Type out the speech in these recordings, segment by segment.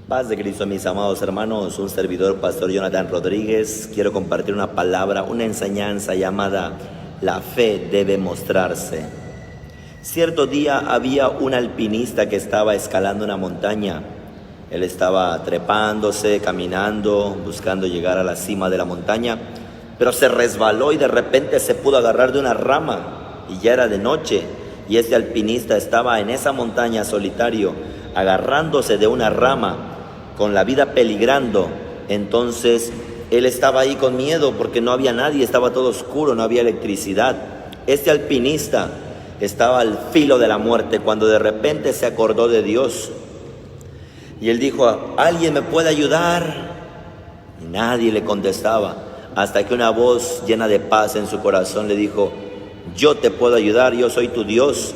Paz de Cristo, mis amados hermanos, un servidor, Pastor Jonathan Rodríguez. Quiero compartir una palabra, una enseñanza llamada La fe debe mostrarse. Cierto día había un alpinista que estaba escalando una montaña. Él estaba trepándose, caminando, buscando llegar a la cima de la montaña, pero se resbaló y de repente se pudo agarrar de una rama y ya era de noche. Y este alpinista estaba en esa montaña solitario, agarrándose de una rama, con la vida peligrando. Entonces él estaba ahí con miedo porque no había nadie, estaba todo oscuro, no había electricidad. Este alpinista estaba al filo de la muerte cuando de repente se acordó de Dios. Y él dijo: ¿alguien me puede ayudar? Y nadie le contestaba, hasta que una voz llena de paz en su corazón le dijo: yo te puedo ayudar, yo soy tu Dios.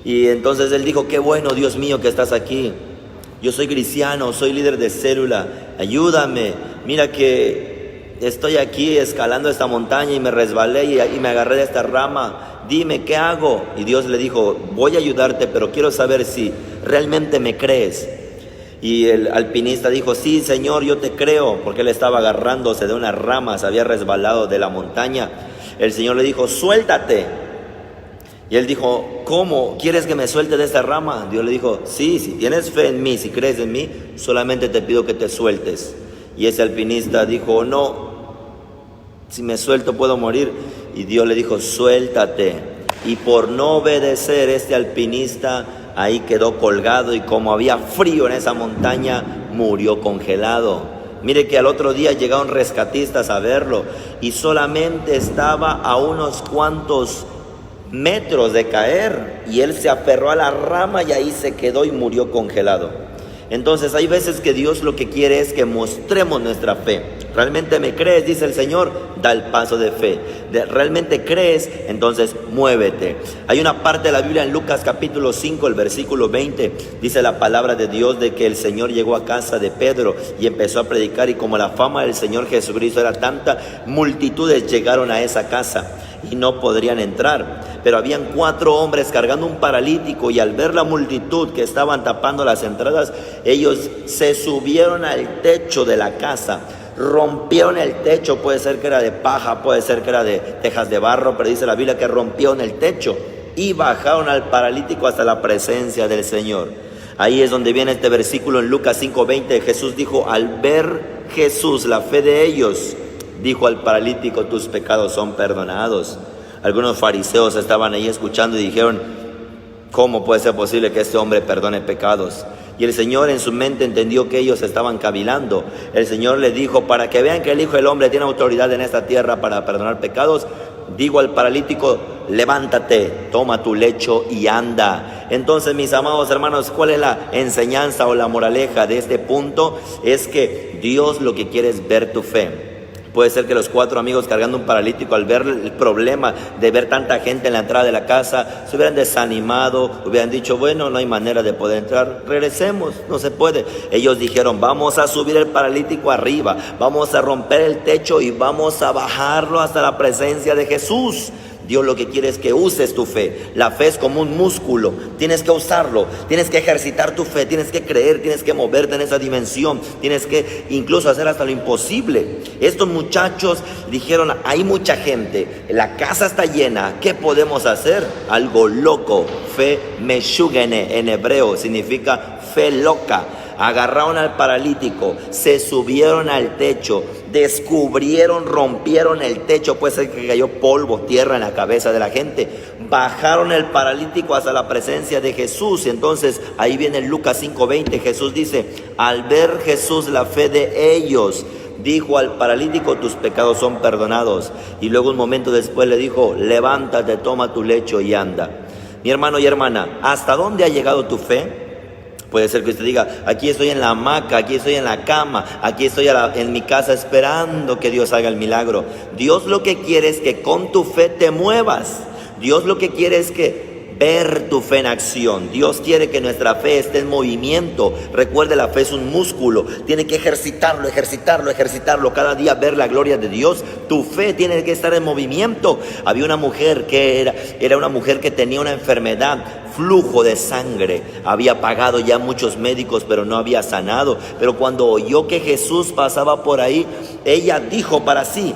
Y entonces él dijo: qué bueno, Dios mío, que estás aquí. Yo soy cristiano, soy líder de célula, ayúdame. Mira que estoy aquí escalando esta montaña y me resbalé y me agarré de esta rama. Dime, ¿qué hago? Y Dios le dijo: voy a ayudarte, pero quiero saber si realmente me crees. Y el alpinista dijo: sí, Señor, yo te creo, porque él estaba agarrándose de una rama, se había resbalado de la montaña. El Señor le dijo: suéltate. Y él dijo: ¿cómo? ¿Quieres que me suelte de esta rama? Dios le dijo: sí, si tienes fe en mí, si crees en mí, solamente te pido que te sueltes. Y ese alpinista dijo: no, si me suelto puedo morir. Y Dios le dijo: suéltate. Y por no obedecer, este alpinista ahí quedó colgado, y como había frío en esa montaña, murió congelado. Mire que al otro día llegaron rescatistas a verlo y solamente estaba a unos cuantos metros de caer, y él se aferró a la rama y ahí se quedó y murió congelado. Entonces hay veces que Dios lo que quiere es que mostremos nuestra fe. ¿Realmente me crees?, dice el Señor, da el paso de fe. ¿Realmente crees? Entonces muévete. Hay una parte de la Biblia en Lucas capítulo 5, el versículo 20, dice la palabra de Dios de que el Señor llegó a casa de Pedro y empezó a predicar, y como la fama del Señor Jesucristo era tanta, multitudes llegaron a esa casa y no podrían entrar. Pero habían 4 hombres cargando un paralítico, y al ver la multitud que estaban tapando las entradas, ellos se subieron al techo de la casa, rompieron el techo. Puede ser que era de paja, puede ser que era de tejas de barro, pero dice la Biblia que rompieron el techo y bajaron al paralítico hasta la presencia del Señor. Ahí es donde viene este versículo en Lucas 5:20. Jesús dijo: al ver Jesús la fe de ellos, dijo al paralítico: tus pecados son perdonados. Algunos fariseos estaban ahí escuchando y dijeron: ¿cómo puede ser posible que este hombre perdone pecados? Y el Señor en su mente entendió que ellos estaban cavilando. El Señor les dijo: para que vean que el Hijo del Hombre tiene autoridad en esta tierra para perdonar pecados, digo al paralítico: levántate, toma tu lecho y anda. Entonces, mis amados hermanos, ¿cuál es la enseñanza o la moraleja de este punto? Es que Dios lo que quiere es ver tu fe. Puede ser que los 4 amigos cargando un paralítico, al ver el problema de ver tanta gente en la entrada de la casa, se hubieran desanimado, hubieran dicho: bueno, no hay manera de poder entrar, regresemos, no se puede. Ellos dijeron: vamos a subir el paralítico arriba, vamos a romper el techo y vamos a bajarlo hasta la presencia de Jesús. Dios lo que quiere es que uses tu fe. La fe es como un músculo, tienes que usarlo, tienes que ejercitar tu fe, tienes que creer, tienes que moverte en esa dimensión, tienes que incluso hacer hasta lo imposible. Estos muchachos dijeron: hay mucha gente, la casa está llena, ¿qué podemos hacer? Algo loco. Fe meshugene en hebreo significa fe loca. Agarraron al paralítico, se subieron al techo, descubrieron, rompieron el techo, puede ser que cayó polvo, tierra en la cabeza de la gente, bajaron el paralítico hasta la presencia de Jesús. Entonces ahí viene Lucas 5:20, Jesús dice: al ver Jesús la fe de ellos, dijo al paralítico: tus pecados son perdonados. Y luego un momento después le dijo: levántate, toma tu lecho y anda. Mi hermano y hermana, ¿hasta dónde ha llegado tu fe? Puede ser que usted diga: aquí estoy en la hamaca, aquí estoy en la cama, aquí estoy en mi casa esperando que Dios haga el milagro. Dios lo que quiere es que con tu fe te muevas. Dios lo que quiere es que ver tu fe en acción. Dios quiere que nuestra fe esté en movimiento. Recuerde, la fe es un músculo, tiene que ejercitarlo, ejercitarlo, ejercitarlo, cada día ver la gloria de Dios. Tu fe tiene que estar en movimiento. Había una mujer que era una mujer que tenía una enfermedad, flujo de sangre. Había pagado ya muchos médicos, pero no había sanado. Pero cuando oyó que Jesús pasaba por ahí, ella dijo para sí: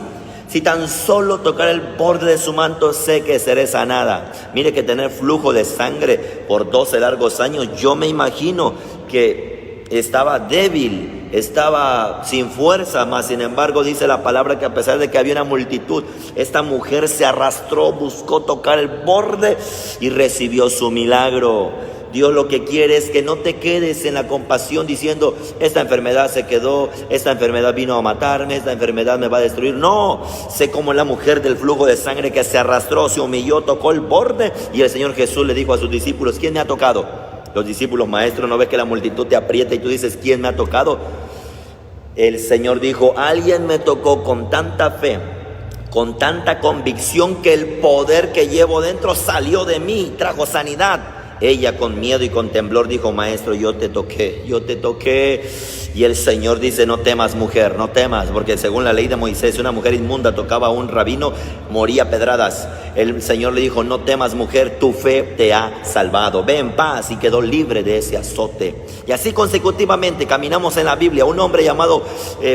si tan solo tocar el borde de su manto, sé que seré sanada. Mire que tener flujo de sangre por 12 largos años, yo me imagino que estaba débil, estaba sin fuerza, mas sin embargo dice la palabra que a pesar de que había una multitud, esta mujer se arrastró, buscó tocar el borde y recibió su milagro. Dios lo que quiere es que no te quedes en la compasión diciendo: esta enfermedad se quedó, esta enfermedad vino a matarme, esta enfermedad me va a destruir. No, sé como la mujer del flujo de sangre que se arrastró, se humilló, tocó el borde, y el Señor Jesús le dijo a sus discípulos: ¿quién me ha tocado? Los discípulos: maestro, ¿no ves que la multitud te aprieta y tú dices: ¿quién me ha tocado? El Señor dijo: alguien me tocó con tanta fe, con tanta convicción, que el poder que llevo dentro salió de mí, trajo sanidad. Ella con miedo y con temblor dijo: maestro, yo te toqué. Y el Señor dice: no temas, mujer, no temas, porque según la ley de Moisés, si una mujer inmunda tocaba a un rabino, moría a pedradas. El Señor le dijo: no temas, mujer, tu fe te ha salvado, ve en paz. Y quedó libre de ese azote. Y así consecutivamente caminamos en la Biblia. Un hombre llamado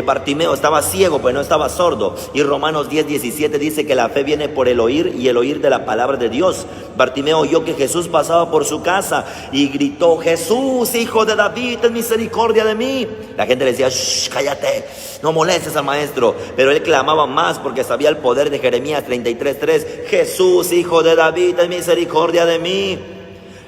Bartimeo estaba ciego, pero no estaba sordo. Y Romanos 10:17 dice que la fe viene por el oír, y el oír de la palabra de Dios. Bartimeo oyó que Jesús pasaba por su casa y gritó: Jesús, hijo de David, ten misericordia de mí. La gente le decía: shh, cállate, no molestes al maestro. Pero él clamaba más porque sabía el poder de Jeremías 33:3: Jesús, hijo de David, ten misericordia de mí.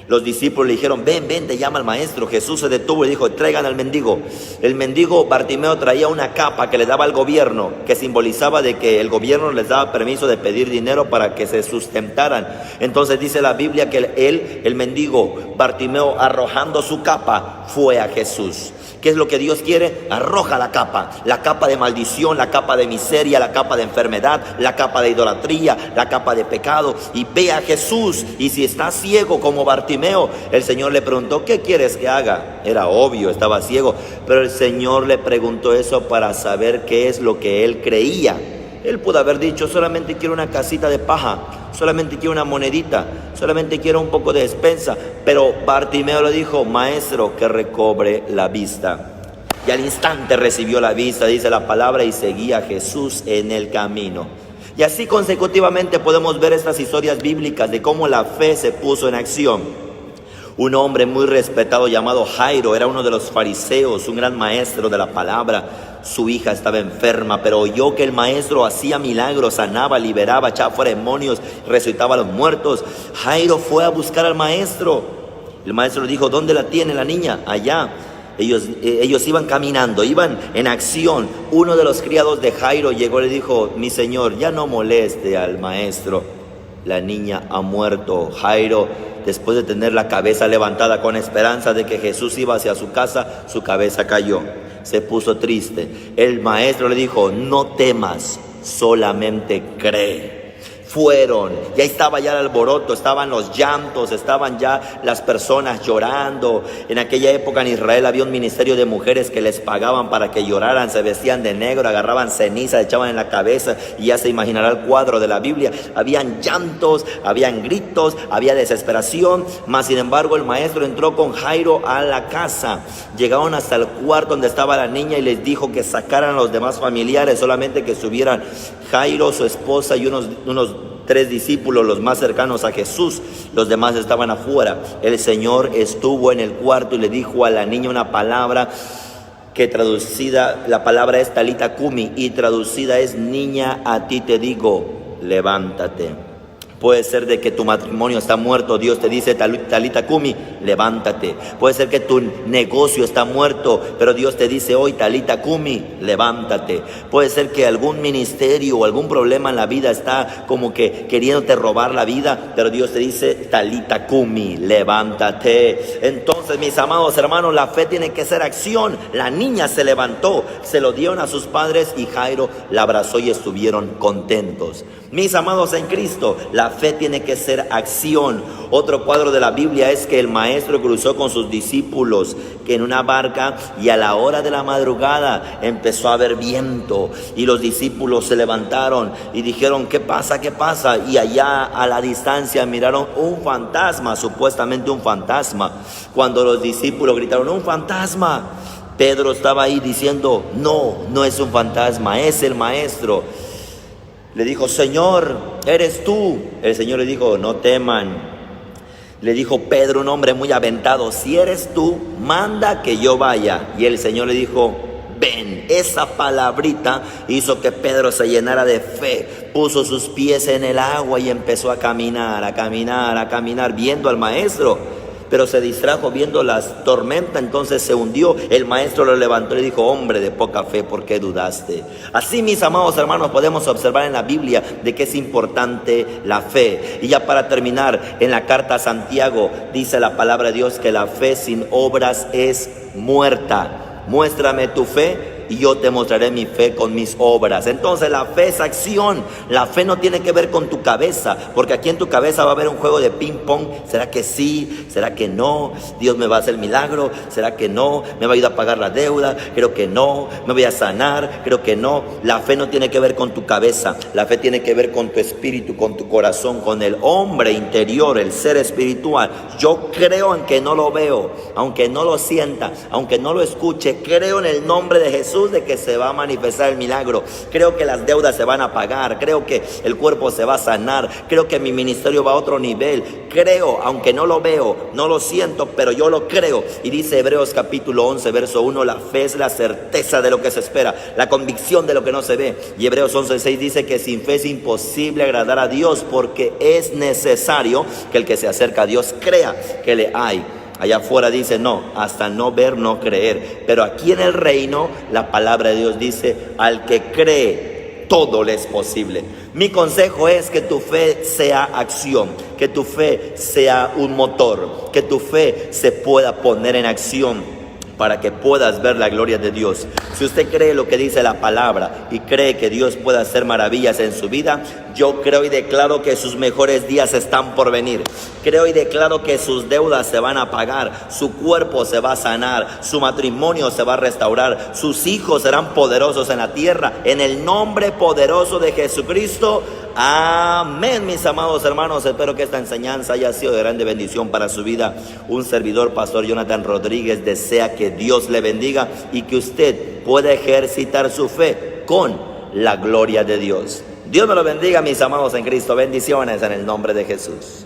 Los discípulos le dijeron: ven, te llama el maestro. Jesús se detuvo y dijo: traigan al mendigo. El mendigo Bartimeo traía una capa que le daba al gobierno, que simbolizaba de que el gobierno les daba permiso de pedir dinero para que se sustentaran. Entonces dice la Biblia que el mendigo Bartimeo, arrojando su capa, fue a Jesús. ¿Qué es lo que Dios quiere? Arroja la capa de maldición, la capa de miseria, la capa de enfermedad, la capa de idolatría, la capa de pecado, y ve a Jesús. Y si está ciego como Bartimeo, el Señor le preguntó: ¿qué quieres que haga? Era obvio, estaba ciego, pero el Señor le preguntó eso para saber qué es lo que él creía. Él pudo haber dicho: solamente quiero una casita de paja, solamente quiero una monedita, solamente quiero un poco de despensa. Pero Bartimeo le dijo: maestro, que recobre la vista. Y al instante recibió la vista, dice la palabra, y seguía a Jesús en el camino. Y así consecutivamente podemos ver estas historias bíblicas de cómo la fe se puso en acción. Un hombre muy respetado llamado Jairo era uno de los fariseos, un gran maestro de la palabra. Su hija estaba enferma, pero oyó que el maestro hacía milagros, sanaba, liberaba, echaba fuera demonios, resucitaba a los muertos. Jairo fue a buscar al maestro. El maestro le dijo: ¿dónde la tiene la niña? Allá. Ellos iban caminando, iban en acción. Uno de los criados de Jairo llegó y le dijo: mi señor, ya no moleste al maestro, la niña ha muerto. Jairo, después de tener la cabeza levantada con esperanza de que Jesús iba hacia su casa, su cabeza cayó, se puso triste. El maestro le dijo: no temas, solamente cree. Fueron, ya estaba ya el alboroto, estaban los llantos, estaban ya las personas llorando. En aquella época en Israel había un ministerio de mujeres que les pagaban para que lloraran, se vestían de negro, agarraban ceniza, echaban en la cabeza, y ya se imaginará el cuadro de la Biblia. Habían llantos, habían gritos, había desesperación, mas sin embargo el maestro entró con Jairo a la casa. Llegaron hasta el cuarto donde estaba la niña y les dijo que sacaran a los demás familiares, solamente que subieran Jairo, su esposa y unos 3 discípulos, los más cercanos a Jesús. Los demás estaban afuera. El Señor estuvo en el cuarto y le dijo a la niña una palabra que traducida, la palabra es talita cumi, y traducida es: niña, a ti te digo, levántate. Puede ser de que tu matrimonio está muerto, Dios te dice: talita cumi, levántate. Puede ser que tu negocio está muerto, pero Dios te dice hoy: talita cumi, levántate. Puede ser que algún ministerio o algún problema en la vida está como que queriéndote robar la vida, pero Dios te dice: talita cumi, levántate. Entonces, mis amados hermanos, la fe tiene que ser acción. La niña se levantó, se lo dieron a sus padres y Jairo la abrazó y estuvieron contentos. Mis amados en Cristo, la La fe tiene que ser acción. Otro cuadro de la Biblia es que el maestro cruzó con sus discípulos en una barca y a la hora de la madrugada empezó a haber viento y los discípulos se levantaron y dijeron: ¿qué pasa? ¿Qué pasa? Y allá a la distancia miraron un fantasma, supuestamente un fantasma. Cuando los discípulos gritaron: ¡un fantasma!, Pedro estaba ahí diciendo: no es un fantasma, es el maestro. Le dijo: Señor, ¿eres tú? El Señor le dijo: no teman. Le dijo Pedro, un hombre muy aventado: si eres tú, manda que yo vaya. Y el Señor le dijo: ven. Esa palabrita hizo que Pedro se llenara de fe. Puso sus pies en el agua y empezó a caminar, viendo al maestro. Pero se distrajo viendo las tormentas, entonces se hundió. El maestro lo levantó y le dijo: hombre de poca fe, ¿por qué dudaste? Así, mis amados hermanos, podemos observar en la Biblia de que es importante la fe. Y ya para terminar, en la carta a Santiago dice la palabra de Dios que la fe sin obras es muerta. Muéstrame tu fe y yo te mostraré mi fe con mis obras. Entonces la fe es acción. La fe no tiene que ver con tu cabeza, porque aquí en tu cabeza va a haber un juego de ping pong. ¿Será que sí? ¿Será que no? ¿Dios me va a hacer milagro? ¿Será que no? ¿Me va a ayudar a pagar la deuda? Creo que no. ¿Me voy a sanar? Creo que no. La fe no tiene que ver con tu cabeza. La fe tiene que ver con tu espíritu, con tu corazón, con el hombre interior, el ser espiritual. Yo creo en que no lo veo, aunque no lo sienta, aunque no lo escuche. Creo en el nombre de Jesús de que se va a manifestar el milagro. Creo que las deudas se van a pagar. Creo que el cuerpo se va a sanar. Creo que mi ministerio va a otro nivel. Creo, aunque no lo veo, no lo siento, pero yo lo creo. Y dice Hebreos capítulo 11, verso 1, la fe es la certeza de lo que se espera, la convicción de lo que no se ve. Y Hebreos 11, 6 dice que sin fe es imposible agradar a Dios, porque es necesario que el que se acerca a Dios crea que le hay. Allá afuera dice: no, hasta no ver, no creer. Pero aquí en el reino, la palabra de Dios dice: al que cree, todo le es posible. Mi consejo es que tu fe sea acción, que tu fe sea un motor, que tu fe se pueda poner en acción para que puedas ver la gloria de Dios. Si usted cree lo que dice la palabra y cree que Dios puede hacer maravillas en su vida, yo creo y declaro que sus mejores días están por venir. Creo y declaro que sus deudas se van a pagar, su cuerpo se va a sanar, su matrimonio se va a restaurar, sus hijos serán poderosos en la tierra, en el nombre poderoso de Jesucristo. Amén, mis amados hermanos. Espero que esta enseñanza haya sido de grande bendición para su vida. Un servidor, Pastor Jonathan Rodríguez, desea que Dios le bendiga y que usted pueda ejercitar su fe con la gloria de Dios. Dios me lo bendiga, mis amados en Cristo. Bendiciones en el nombre de Jesús.